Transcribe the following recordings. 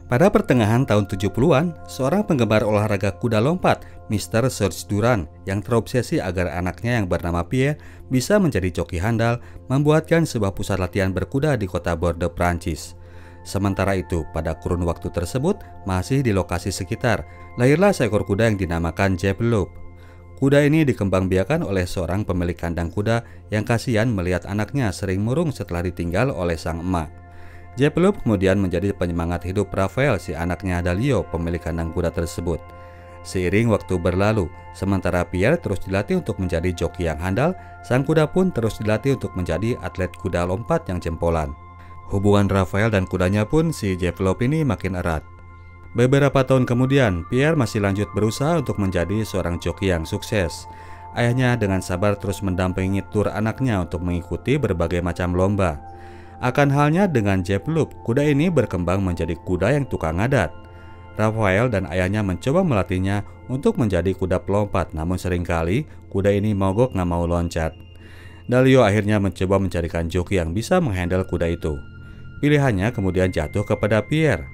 Pada pertengahan tahun 70-an, seorang penggemar olahraga kuda lompat, Mr. Serge Duran, yang terobsesi agar anaknya yang bernama Pierre bisa menjadi joki handal, membuatkan sebuah pusat latihan berkuda di kota Bordeaux, Prancis. Sementara itu, pada kurun waktu tersebut, masih di lokasi sekitar, lahirlah seekor kuda yang dinamakan Jeppeloup. Kuda ini dikembangbiakan oleh seorang pemilik kandang kuda yang kasihan melihat anaknya sering murung setelah ditinggal oleh sang emak. Jeppeloup kemudian menjadi penyemangat hidup Raphael, si anaknya Dalio, pemilik kandang kuda tersebut. Seiring waktu berlalu, sementara Pierre terus dilatih untuk menjadi joki yang handal, sang kuda pun terus dilatih untuk menjadi atlet kuda lompat yang jempolan. Hubungan Raphael dan kudanya pun si Jeppeloup ini makin erat. Beberapa tahun kemudian, Pierre masih lanjut berusaha untuk menjadi seorang joki yang sukses. Ayahnya dengan sabar terus mendampingi tur anaknya untuk mengikuti berbagai macam lomba. Akan halnya dengan Jeppeloup, kuda ini berkembang menjadi kuda yang tukang ngadat. Raphael dan ayahnya mencoba melatihnya untuk menjadi kuda pelompat, namun seringkali kuda ini mogok nggak mau loncat. Dalio akhirnya mencoba mencarikan joki yang bisa menghandle kuda itu. Pilihannya kemudian jatuh kepada Pierre.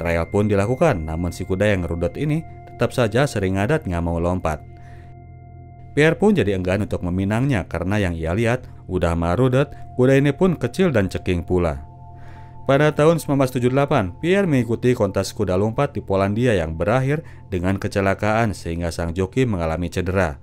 Trial pun dilakukan, namun si kuda yang rudot ini tetap saja sering ngadat nggak mau lompat. Pierre pun jadi enggan untuk meminangnya karena yang ia lihat udah marudot, kuda ini pun kecil dan ceking pula. Pada tahun 1978, Pierre mengikuti kontes kuda lompat di Polandia yang berakhir dengan kecelakaan sehingga sang joki mengalami cedera.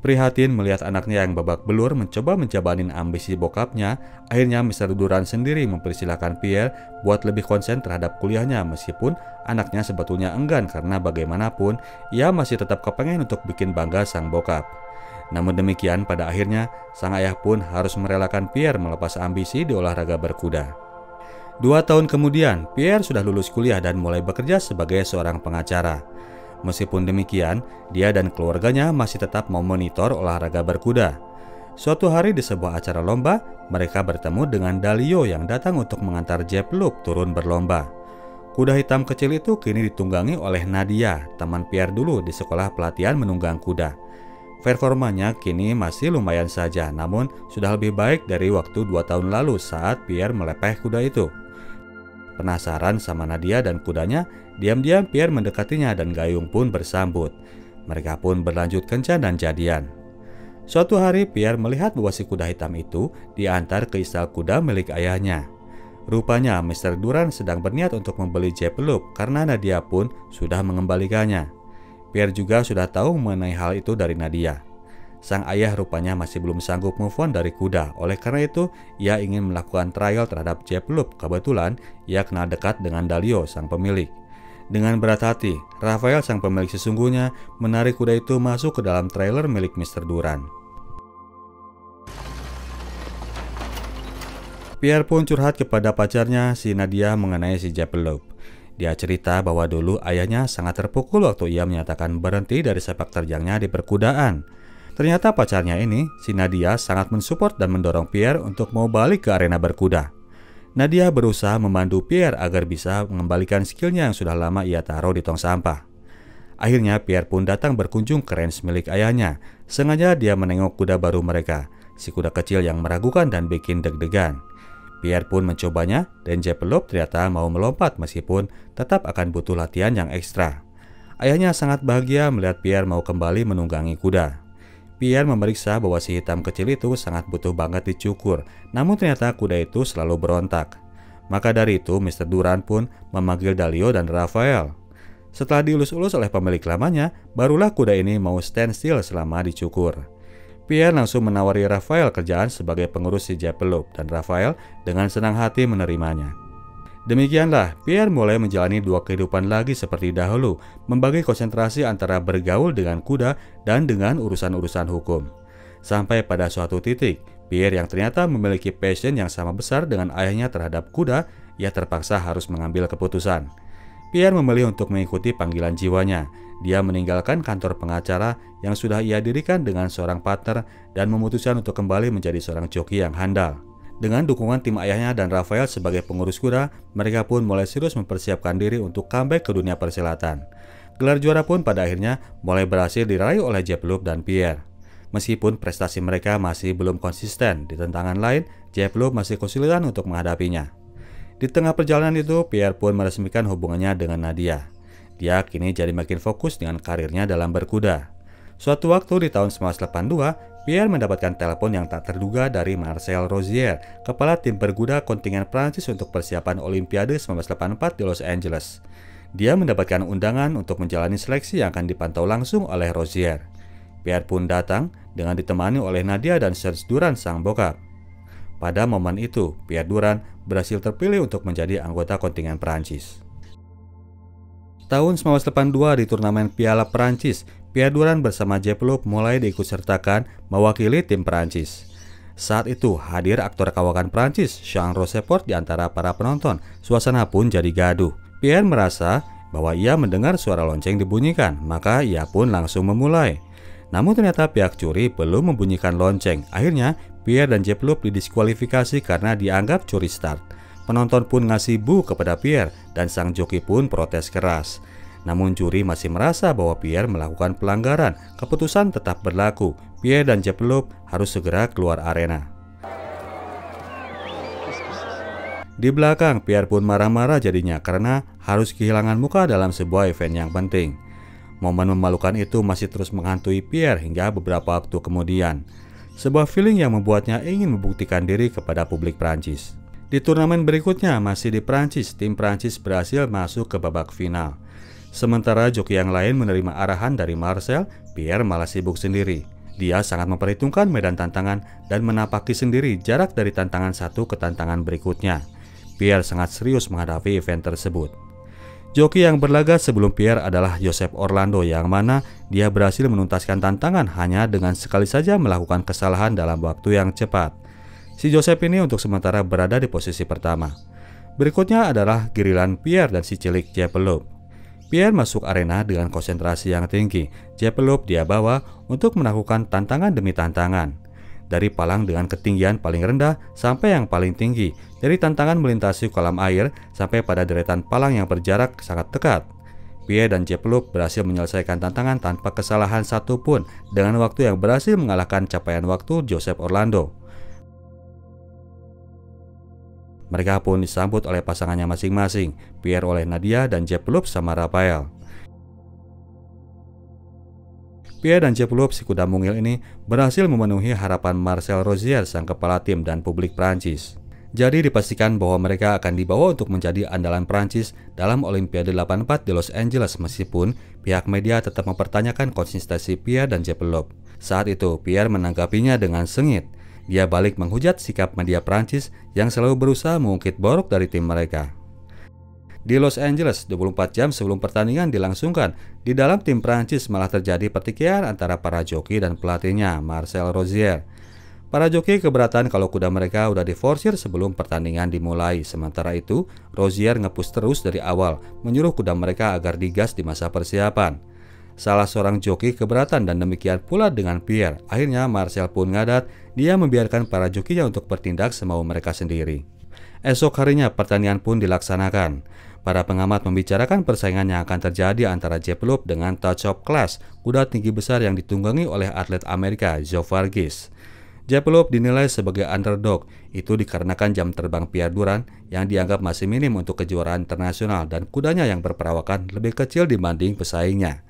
Prihatin melihat anaknya yang babak belur mencoba menjabanin ambisi bokapnya, akhirnya Mr. Duran sendiri mempersilahkan Pierre buat lebih konsen terhadap kuliahnya meskipun anaknya sebetulnya enggan karena bagaimanapun ia masih tetap kepengen untuk bikin bangga sang bokap. Namun demikian pada akhirnya sang ayah pun harus merelakan Pierre melepas ambisi di olahraga berkuda. 2 tahun kemudian Pierre sudah lulus kuliah dan mulai bekerja sebagai seorang pengacara. Meskipun demikian, dia dan keluarganya masih tetap memonitor olahraga berkuda. Suatu hari di sebuah acara lomba, mereka bertemu dengan Dalio yang datang untuk mengantar Jeppeloup turun berlomba. Kuda hitam kecil itu kini ditunggangi oleh Nadia, teman Pierre dulu di sekolah pelatihan menunggang kuda. Performanya kini masih lumayan saja, namun sudah lebih baik dari waktu 2 tahun lalu saat Pierre melepeh kuda itu. Penasaran sama Nadia dan kudanya, diam-diam Pierre mendekatinya dan gayung pun bersambut. Mereka pun berlanjut kencan dan jadian. Suatu hari Pierre melihat bahwa si kuda hitam itu diantar ke istal kuda milik ayahnya. Rupanya Mr. Duran sedang berniat untuk membeli Jeppeloup karena Nadia pun sudah mengembalikannya. Pierre juga sudah tahu mengenai hal itu dari Nadia. Sang ayah rupanya masih belum sanggup move on dari kuda. Oleh karena itu, ia ingin melakukan trial terhadap Jeppeloup. Kebetulan, ia kenal dekat dengan Dalio, sang pemilik. Dengan berat hati, Raphael, sang pemilik sesungguhnya, menarik kuda itu masuk ke dalam trailer milik Mr. Duran. Pierre pun curhat kepada pacarnya, si Nadia, mengenai si Jeppeloup. Dia cerita bahwa dulu ayahnya sangat terpukul waktu ia menyatakan berhenti dari sepak terjangnya di perkudaan. Ternyata pacarnya ini, si Nadia, sangat mensupport dan mendorong Pierre untuk mau balik ke arena berkuda. Nadia berusaha membantu Pierre agar bisa mengembalikan skillnya yang sudah lama ia taruh di tong sampah. Akhirnya Pierre pun datang berkunjung ke range milik ayahnya. Sengaja dia menengok kuda baru mereka, si kuda kecil yang meragukan dan bikin deg-degan. Pierre pun mencobanya dan Jeppeloup ternyata mau melompat meskipun tetap akan butuh latihan yang ekstra. Ayahnya sangat bahagia melihat Pierre mau kembali menunggangi kuda. Pierre memeriksa bahwa si hitam kecil itu sangat butuh banget dicukur, namun ternyata kuda itu selalu berontak. Maka dari itu Mr. Duran pun memanggil Dalio dan Raphael. Setelah diulus-ulus oleh pemilik lamanya, barulah kuda ini mau stand still selama dicukur. Pierre langsung menawari Raphael kerjaan sebagai pengurus si Jeppeloup dan Raphael dengan senang hati menerimanya. Demikianlah, Pierre mulai menjalani 2 kehidupan lagi seperti dahulu, membagi konsentrasi antara bergaul dengan kuda dan dengan urusan-urusan hukum. Sampai pada suatu titik, Pierre yang ternyata memiliki passion yang sama besar dengan ayahnya terhadap kuda, ia terpaksa harus mengambil keputusan. Pierre memilih untuk mengikuti panggilan jiwanya. Dia meninggalkan kantor pengacara yang sudah ia dirikan dengan seorang partner dan memutuskan untuk kembali menjadi seorang joki yang handal. Dengan dukungan tim ayahnya dan Raphael sebagai pengurus kuda, mereka pun mulai serius mempersiapkan diri untuk comeback ke dunia persilatan. Gelar juara pun pada akhirnya mulai berhasil diraih oleh Jeppeloup dan Pierre. Meskipun prestasi mereka masih belum konsisten, di tentangan lain, Jeppeloup masih kesulitan untuk menghadapinya. Di tengah perjalanan itu, Pierre pun meresmikan hubungannya dengan Nadia. Dia kini jadi makin fokus dengan karirnya dalam berkuda. Suatu waktu di tahun 1982, Pierre mendapatkan telepon yang tak terduga dari Marcel Rozier, kepala tim berkuda kontingen Prancis untuk persiapan Olimpiade 1984 di Los Angeles. Dia mendapatkan undangan untuk menjalani seleksi yang akan dipantau langsung oleh Rozier. Pierre pun datang dengan ditemani oleh Nadia dan Serge Duran sang bokap. Pada momen itu, Pierre Duran berhasil terpilih untuk menjadi anggota kontingen Prancis. Tahun 1982 di turnamen Piala Prancis, Pierre Duran bersama Jeppeloup mulai diikutsertakan mewakili tim Prancis. Saat itu hadir aktor kawakan Prancis, Jean Rochefort di antara para penonton. Suasana pun jadi gaduh. Pierre merasa bahwa ia mendengar suara lonceng dibunyikan, maka ia pun langsung memulai. Namun ternyata pihak juri belum membunyikan lonceng. Akhirnya Pierre dan Jeppeloup didiskualifikasi karena dianggap curi start. Penonton pun ngasih bu kepada Pierre dan sang joki pun protes keras. Namun juri masih merasa bahwa Pierre melakukan pelanggaran. Keputusan tetap berlaku. Pierre dan Jeppeloup harus segera keluar arena. Di belakang, Pierre pun marah-marah jadinya karena harus kehilangan muka dalam sebuah event yang penting. Momen memalukan itu masih terus menghantui Pierre hingga beberapa waktu kemudian. Sebuah feeling yang membuatnya ingin membuktikan diri kepada publik Prancis. Di turnamen berikutnya, masih di Prancis, tim Prancis berhasil masuk ke babak final. Sementara joki yang lain menerima arahan dari Marcel, Pierre malah sibuk sendiri. Dia sangat memperhitungkan medan tantangan dan menapaki sendiri jarak dari tantangan satu ke tantangan berikutnya. Pierre sangat serius menghadapi event tersebut. Joki yang berlaga sebelum Pierre adalah Joseph Orlando, yang mana dia berhasil menuntaskan tantangan hanya dengan sekali saja melakukan kesalahan dalam waktu yang cepat. Si Joseph ini untuk sementara berada di posisi pertama. Berikutnya adalah giliran Pierre dan si cilik Jeppeloup. Pierre masuk arena dengan konsentrasi yang tinggi. Jeppeloup dia bawa untuk melakukan tantangan demi tantangan. Dari palang dengan ketinggian paling rendah sampai yang paling tinggi. Dari tantangan melintasi kolam air sampai pada deretan palang yang berjarak sangat dekat. Pierre dan Jeppeloup berhasil menyelesaikan tantangan tanpa kesalahan satupun dengan waktu yang berhasil mengalahkan capaian waktu Joseph Orlando. Mereka pun disambut oleh pasangannya masing-masing, Pierre oleh Nadia dan Jeppeloup sama Raphael. Pierre dan Jeppeloup, si kuda mungil ini, berhasil memenuhi harapan Marcel Rozier, sang kepala tim dan publik Prancis. Jadi dipastikan bahwa mereka akan dibawa untuk menjadi andalan Prancis dalam Olimpiade 84 di Los Angeles, meskipun pihak media tetap mempertanyakan konsistensi Pierre dan Jeppeloup. Saat itu, Pierre menanggapinya dengan sengit. Dia balik menghujat sikap media Prancis yang selalu berusaha mengungkit borok dari tim mereka. Di Los Angeles, 24 jam sebelum pertandingan dilangsungkan, di dalam tim Prancis malah terjadi pertikaian antara para joki dan pelatihnya, Marcel Rozier. Para joki keberatan kalau kuda mereka udah diforsir sebelum pertandingan dimulai. Sementara itu, Rozier ngepush terus dari awal, menyuruh kuda mereka agar digas di masa persiapan. Salah seorang joki keberatan dan demikian pula dengan Pierre. Akhirnya Marcel pun ngadat, dia membiarkan para jokinya untuk bertindak semau mereka sendiri. Esok harinya pertandingan pun dilaksanakan. Para pengamat membicarakan persaingan yang akan terjadi antara Jeppeloup dengan Touch of Class, kuda tinggi besar yang ditunggangi oleh atlet Amerika Joe Vargas. Jeppeloup dinilai sebagai underdog, itu dikarenakan jam terbang Pierre Duran yang dianggap masih minim untuk kejuaraan internasional dan kudanya yang berperawakan lebih kecil dibanding pesaingnya.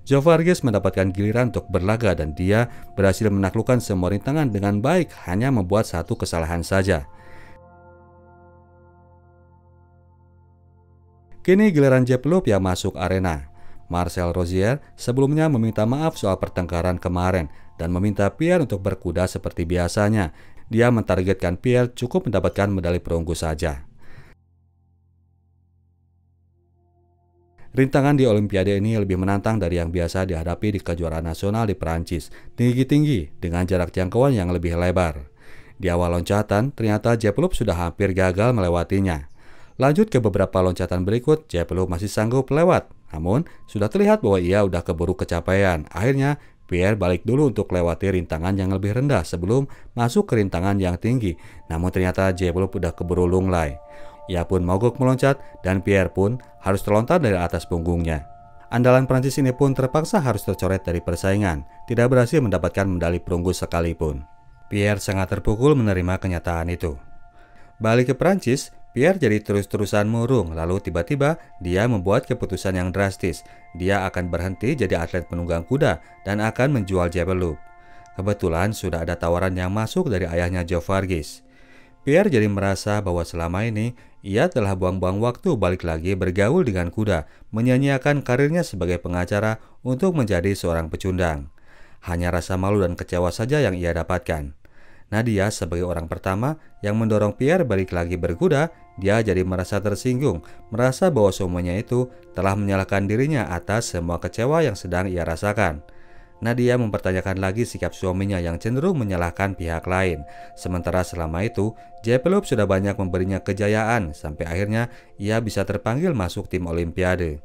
Joe Vargas mendapatkan giliran untuk berlaga dan dia berhasil menaklukkan semua rintangan dengan baik, hanya membuat satu kesalahan saja. Kini giliran Jeppeloup yang masuk arena. Marcel Rozier sebelumnya meminta maaf soal pertengkaran kemarin dan meminta Pierre untuk berkuda seperti biasanya. Dia mentargetkan Pierre cukup mendapatkan medali perunggu saja. Rintangan di Olimpiade ini lebih menantang dari yang biasa dihadapi di kejuaraan nasional di Perancis, tinggi-tinggi dengan jarak jangkauan yang lebih lebar. Di awal loncatan, ternyata Jeppeloup sudah hampir gagal melewatinya. Lanjut ke beberapa loncatan berikut, Jeppeloup masih sanggup lewat, namun sudah terlihat bahwa ia udah keburu kecapaian. Akhirnya, Pierre balik dulu untuk lewati rintangan yang lebih rendah sebelum masuk ke rintangan yang tinggi. Namun ternyata Jeppeloup udah keburu lunglai. Ia pun mogok meloncat dan Pierre pun harus terlontar dari atas punggungnya. Andalan Prancis ini pun terpaksa harus tercoret dari persaingan, tidak berhasil mendapatkan medali perunggu sekalipun. Pierre sangat terpukul menerima kenyataan itu. Balik ke Prancis, Pierre jadi terus-terusan murung, lalu tiba-tiba dia membuat keputusan yang drastis. Dia akan berhenti jadi atlet penunggang kuda dan akan menjual Jappeloup. Kebetulan sudah ada tawaran yang masuk dari ayahnya Joe Varghese. Pierre jadi merasa bahwa selama ini ia telah buang-buang waktu balik lagi bergaul dengan kuda, menyanyiakan karirnya sebagai pengacara untuk menjadi seorang pecundang. Hanya rasa malu dan kecewa saja yang ia dapatkan. Nadia sebagai orang pertama yang mendorong Pierre balik lagi berkuda, dia jadi merasa tersinggung, merasa bahwa semuanya itu telah menyalahkan dirinya atas semua kecewa yang sedang ia rasakan. Nadia mempertanyakan lagi sikap suaminya yang cenderung menyalahkan pihak lain. Sementara selama itu, Jappeloup sudah banyak memberinya kejayaan sampai akhirnya ia bisa terpanggil masuk tim Olimpiade.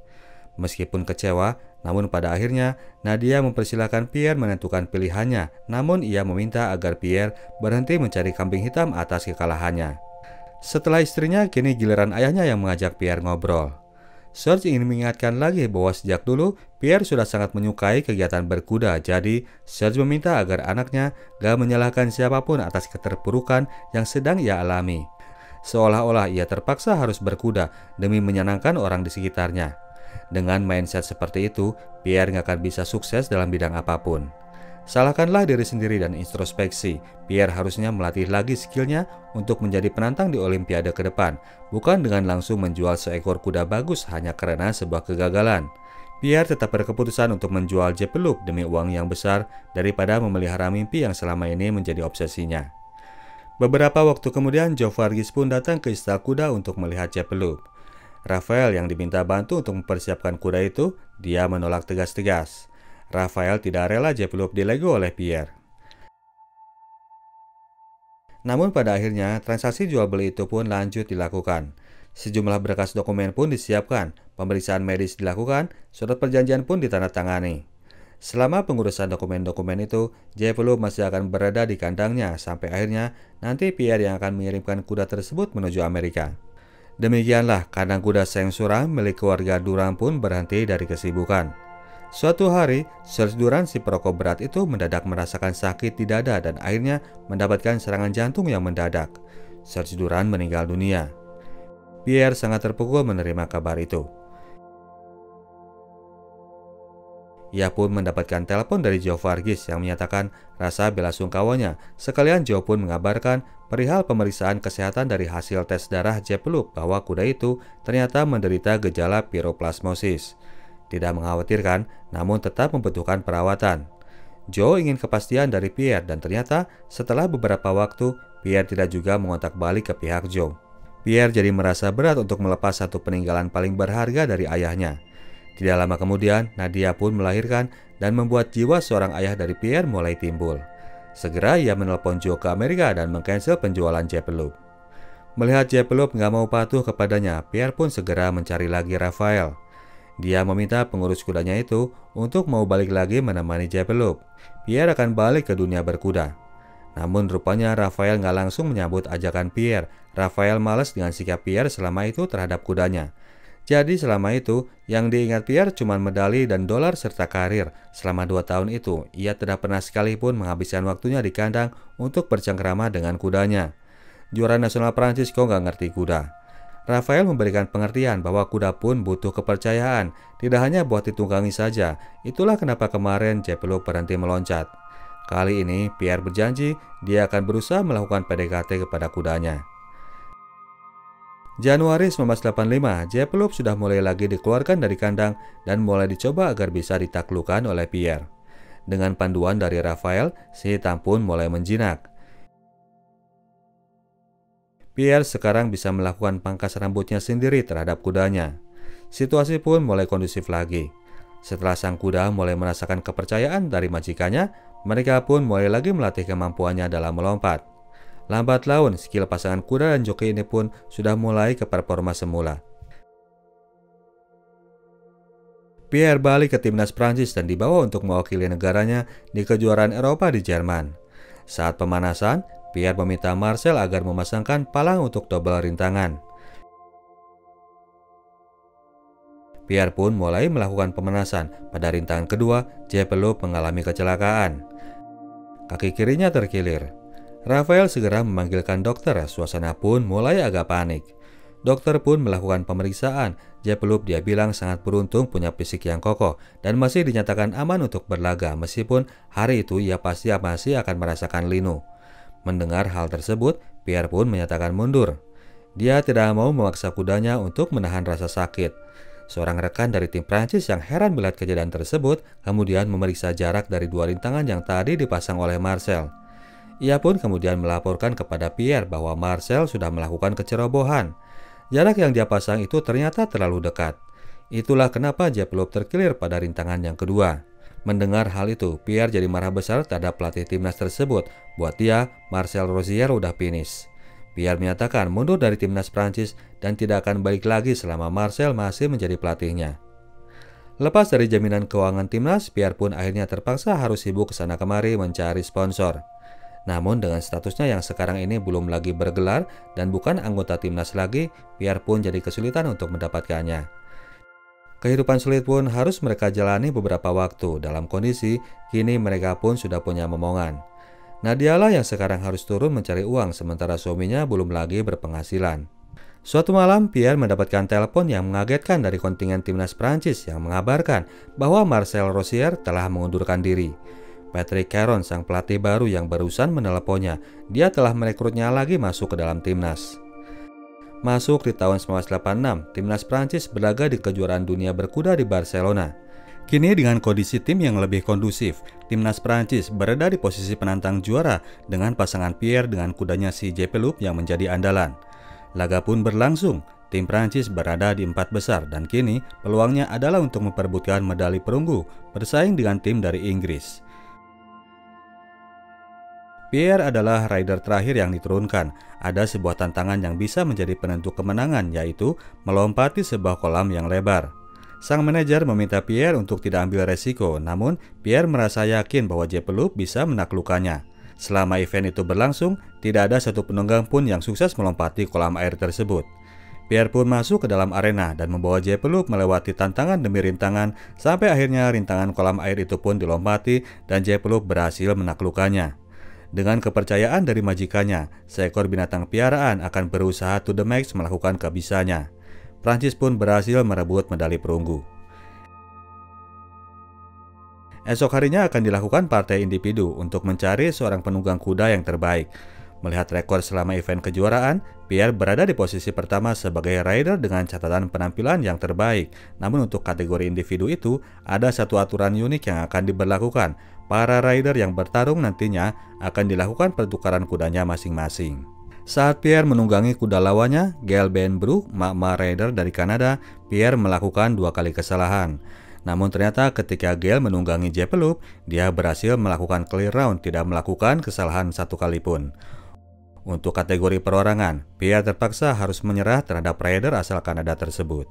Meskipun kecewa, namun pada akhirnya Nadia mempersilahkan Pierre menentukan pilihannya, namun ia meminta agar Pierre berhenti mencari kambing hitam atas kekalahannya. Setelah istrinya, kini giliran ayahnya yang mengajak Pierre ngobrol. Serge ingin mengingatkan lagi bahwa sejak dulu Pierre sudah sangat menyukai kegiatan berkuda, jadi Serge meminta agar anaknya gak menyalahkan siapapun atas keterpurukan yang sedang ia alami. Seolah-olah ia terpaksa harus berkuda demi menyenangkan orang di sekitarnya. Dengan mindset seperti itu, Pierre gak akan bisa sukses dalam bidang apapun. Salahkanlah diri sendiri dan introspeksi. Pierre harusnya melatih lagi skillnya untuk menjadi penantang di Olimpiade ke depan, bukan dengan langsung menjual seekor kuda bagus hanya karena sebuah kegagalan. Pierre tetap berkeputusan untuk menjual Jappeloup demi uang yang besar daripada memelihara mimpi yang selama ini menjadi obsesinya. Beberapa waktu kemudian, Joe Varghese pun datang ke istal kuda untuk melihat Jappeloup. Raphael yang diminta bantu untuk mempersiapkan kuda itu, dia menolak tegas-tegas. Raphael tidak rela Jappeloup dilego oleh Pierre. Namun pada akhirnya, transaksi jual beli itu pun lanjut dilakukan. Sejumlah berkas dokumen pun disiapkan, pemeriksaan medis dilakukan, surat perjanjian pun ditandatangani. Selama pengurusan dokumen-dokumen itu, Jappeloup masih akan berada di kandangnya sampai akhirnya nanti Pierre yang akan mengirimkan kuda tersebut menuju Amerika. Demikianlah kandang kuda Seng Surang milik keluarga Durand pun berhenti dari kesibukan. Suatu hari, Serge Durand si perokok berat itu mendadak merasakan sakit di dada dan akhirnya mendapatkan serangan jantung yang mendadak. Serge Durand meninggal dunia. Pierre sangat terpukul menerima kabar itu. Ia pun mendapatkan telepon dari Joe Varghese yang menyatakan rasa belasungkawanya. Sekalian Joe pun mengabarkan perihal pemeriksaan kesehatan dari hasil tes darah Jappeloup bahwa kuda itu ternyata menderita gejala piroplasmosis. Tidak mengkhawatirkan, namun tetap membutuhkan perawatan. Joe ingin kepastian dari Pierre dan ternyata setelah beberapa waktu, Pierre tidak juga mengontak balik ke pihak Joe. Pierre jadi merasa berat untuk melepas satu peninggalan paling berharga dari ayahnya. Tidak lama kemudian, Nadia pun melahirkan dan membuat jiwa seorang ayah dari Pierre mulai timbul. Segera ia menelpon Joe ke Amerika dan mengcancel penjualan Jappeloup. Melihat Jappeloup nggak mau patuh kepadanya, Pierre pun segera mencari lagi Raphael. Dia meminta pengurus kudanya itu untuk mau balik lagi menemani Jappeloup. Pierre akan balik ke dunia berkuda. Namun rupanya Raphael nggak langsung menyambut ajakan Pierre. Raphael malas dengan sikap Pierre selama itu terhadap kudanya. Jadi selama itu, yang diingat Pierre cuma medali dan dolar serta karir. Selama 2 tahun itu, ia tidak pernah sekalipun menghabiskan waktunya di kandang untuk bercengkrama dengan kudanya. Juara nasional Prancis kok nggak ngerti kuda. Raphael memberikan pengertian bahwa kuda pun butuh kepercayaan, tidak hanya buat ditunggangi saja. Itulah kenapa kemarin Jappeloup berhenti meloncat. Kali ini, Pierre berjanji dia akan berusaha melakukan PDKT kepada kudanya. Januari 1985, Jappeloup sudah mulai lagi dikeluarkan dari kandang dan mulai dicoba agar bisa ditaklukkan oleh Pierre. Dengan panduan dari Raphael, si hitam pun mulai menjinak. Pierre sekarang bisa melakukan pangkas rambutnya sendiri terhadap kudanya. Situasi pun mulai kondusif lagi. Setelah sang kuda mulai merasakan kepercayaan dari majikannya, mereka pun mulai lagi melatih kemampuannya dalam melompat. Lambat laun, skill pasangan kuda dan joki ini pun sudah mulai ke performa semula. Pierre balik ke timnas Prancis dan dibawa untuk mewakili negaranya di kejuaraan Eropa di Jerman. Saat pemanasan, Pierre meminta Marcel agar memasangkan palang untuk double rintangan. Pierre pun mulai melakukan pemanasan. Pada rintangan kedua, Jappeloup mengalami kecelakaan. Kaki kirinya terkilir. Raphael segera memanggilkan dokter, suasana pun mulai agak panik. Dokter pun melakukan pemeriksaan. Jeppeloop dia bilang sangat beruntung punya fisik yang kokoh dan masih dinyatakan aman untuk berlaga meskipun hari itu ia pasti masih akan merasakan linu. Mendengar hal tersebut, Pierre pun menyatakan mundur. Dia tidak mau memaksa kudanya untuk menahan rasa sakit. Seorang rekan dari tim Prancis yang heran melihat kejadian tersebut kemudian memeriksa jarak dari dua rintangan yang tadi dipasang oleh Marcel. Ia pun kemudian melaporkan kepada Pierre bahwa Marcel sudah melakukan kecerobohan. Jarak yang dia pasang itu ternyata terlalu dekat. Itulah kenapa Jeppeloop terkilir pada rintangan yang kedua. Mendengar hal itu, Pierre jadi marah besar terhadap pelatih timnas tersebut. Buat dia, Marcel Rosier udah finish. Pierre menyatakan mundur dari timnas Prancis dan tidak akan balik lagi selama Marcel masih menjadi pelatihnya. Lepas dari jaminan keuangan timnas, Pierre pun akhirnya terpaksa harus sibuk kesana kemari mencari sponsor. Namun dengan statusnya yang sekarang ini belum lagi bergelar dan bukan anggota timnas lagi, Pierre pun jadi kesulitan untuk mendapatkannya. Kehidupan sulit pun harus mereka jalani beberapa waktu. Dalam kondisi, kini mereka pun sudah punya momongan. Nadialah yang sekarang harus turun mencari uang sementara suaminya belum lagi berpenghasilan. Suatu malam, Pierre mendapatkan telepon yang mengagetkan dari kontingen timnas Prancis yang mengabarkan bahwa Marcel Rosier telah mengundurkan diri. Patrick Caron, sang pelatih baru yang barusan meneleponnya, dia telah merekrutnya lagi masuk ke dalam timnas. Masuk di tahun 1986, timnas Prancis berlaga di kejuaraan dunia berkuda di Barcelona. Kini dengan kondisi tim yang lebih kondusif, timnas Prancis berada di posisi penantang juara dengan pasangan Pierre dengan kudanya si Jeppeloop yang menjadi andalan. Laga pun berlangsung, tim Prancis berada di 4 besar dan kini peluangnya adalah untuk memperebutkan medali perunggu bersaing dengan tim dari Inggris. Pierre adalah rider terakhir yang diturunkan. Ada sebuah tantangan yang bisa menjadi penentu kemenangan, yaitu melompati sebuah kolam yang lebar. Sang manajer meminta Pierre untuk tidak ambil resiko, namun Pierre merasa yakin bahwa Jeppeloop bisa menaklukkannya. Selama event itu berlangsung, tidak ada satu penunggang pun yang sukses melompati kolam air tersebut. Pierre pun masuk ke dalam arena dan membawa Jeppeloop melewati tantangan demi rintangan, sampai akhirnya rintangan kolam air itu pun dilompati dan Jeppeloop berhasil menaklukkannya. Dengan kepercayaan dari majikannya, seekor binatang piaraan akan berusaha to the max melakukan kebisanya. Prancis pun berhasil merebut medali perunggu. Esok harinya akan dilakukan partai individu untuk mencari seorang penunggang kuda yang terbaik. Melihat rekor selama event kejuaraan, Pierre berada di posisi pertama sebagai rider dengan catatan penampilan yang terbaik. Namun untuk kategori individu itu, ada satu aturan unik yang akan diberlakukan. Para rider yang bertarung nantinya akan dilakukan pertukaran kudanya masing-masing. Saat Pierre menunggangi kuda lawannya, Gail Benbrook, mak-mak rider dari Kanada, Pierre melakukan 2 kali kesalahan. Namun ternyata ketika Gail menunggangi Jeppeloop, dia berhasil melakukan clear round, tidak melakukan kesalahan satu kali pun. Untuk kategori perorangan, Pierre terpaksa harus menyerah terhadap rider asal Kanada tersebut.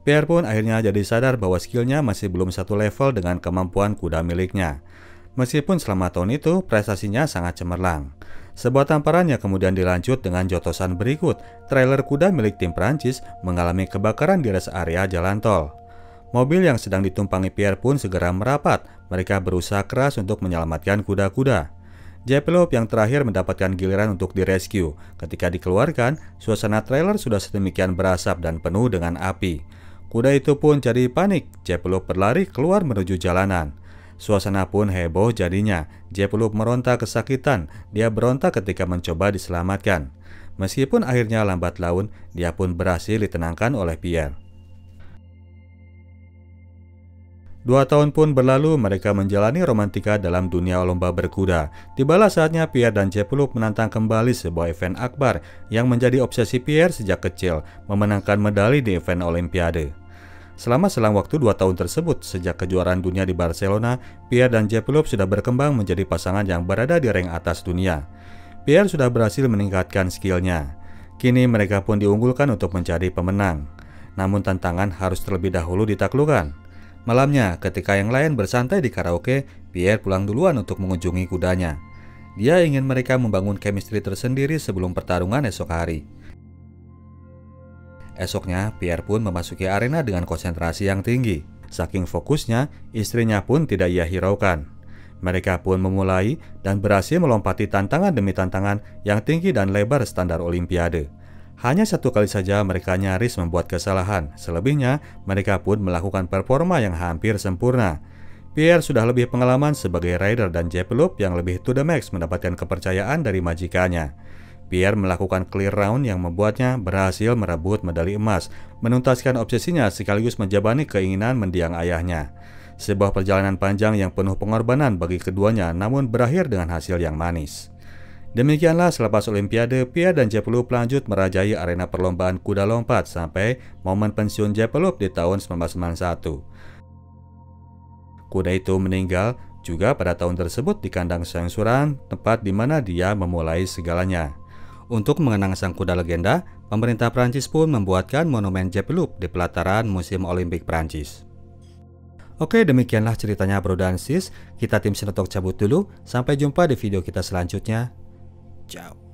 Pierre pun akhirnya jadi sadar bahwa skillnya masih belum satu level dengan kemampuan kuda miliknya. Meskipun selama tahun itu prestasinya sangat cemerlang. Sebuah tamparannya kemudian dilanjut dengan jotosan berikut. Trailer kuda milik tim Prancis mengalami kebakaran di rest area jalan tol. Mobil yang sedang ditumpangi Pierre pun segera merapat. Mereka berusaha keras untuk menyelamatkan kuda-kuda. Jeppeloop yang terakhir mendapatkan giliran untuk direscue. Ketika dikeluarkan, suasana trailer sudah sedemikian berasap dan penuh dengan api. Kuda itu pun jadi panik. Jeppeloop berlari keluar menuju jalanan. Suasana pun heboh jadinya. Jeppeloop meronta kesakitan. Dia berontak ketika mencoba diselamatkan. Meskipun akhirnya lambat laun, dia pun berhasil ditenangkan oleh Pierre. 2 tahun pun berlalu, mereka menjalani romantika dalam dunia lomba berkuda. Tibalah saatnya Pierre dan Jeppeloop menantang kembali sebuah event akbar yang menjadi obsesi Pierre sejak kecil, memenangkan medali di event Olimpiade. Selama selang waktu 2 tahun tersebut, sejak kejuaraan dunia di Barcelona, Pierre dan Jeppeloop sudah berkembang menjadi pasangan yang berada di rank atas dunia. Pierre sudah berhasil meningkatkan skillnya. Kini mereka pun diunggulkan untuk menjadi pemenang. Namun tantangan harus terlebih dahulu ditaklukkan. Malamnya, ketika yang lain bersantai di karaoke, Pierre pulang duluan untuk mengunjungi kudanya. Dia ingin mereka membangun chemistry tersendiri sebelum pertarungan esok hari. Esoknya, Pierre pun memasuki arena dengan konsentrasi yang tinggi. Saking fokusnya, istrinya pun tidak ia hiraukan. Mereka pun memulai dan berhasil melompati tantangan demi tantangan yang tinggi dan lebar standar Olimpiade. Hanya satu kali saja mereka nyaris membuat kesalahan, selebihnya mereka pun melakukan performa yang hampir sempurna. Pierre sudah lebih pengalaman sebagai rider dan Jappeloup yang lebih to the max mendapatkan kepercayaan dari majikannya. Pierre melakukan clear round yang membuatnya berhasil merebut medali emas, menuntaskan obsesinya sekaligus menjabani keinginan mendiang ayahnya. Sebuah perjalanan panjang yang penuh pengorbanan bagi keduanya namun berakhir dengan hasil yang manis. Demikianlah selepas Olimpiade, Pierre dan Jappeloup lanjut merajai arena perlombaan kuda lompat sampai momen pensiun Jappeloup di tahun 1991. Kuda itu meninggal juga pada tahun tersebut di kandang Saint-Saurin, tempat di mana dia memulai segalanya. Untuk mengenang sang kuda legenda, pemerintah Prancis pun membuatkan monumen Jappeloup di pelataran Museum Olimpik Prancis. Oke, demikianlah ceritanya bro dan sis. Kita tim Sinotalk cabut dulu. Sampai jumpa di video kita selanjutnya. Ciao.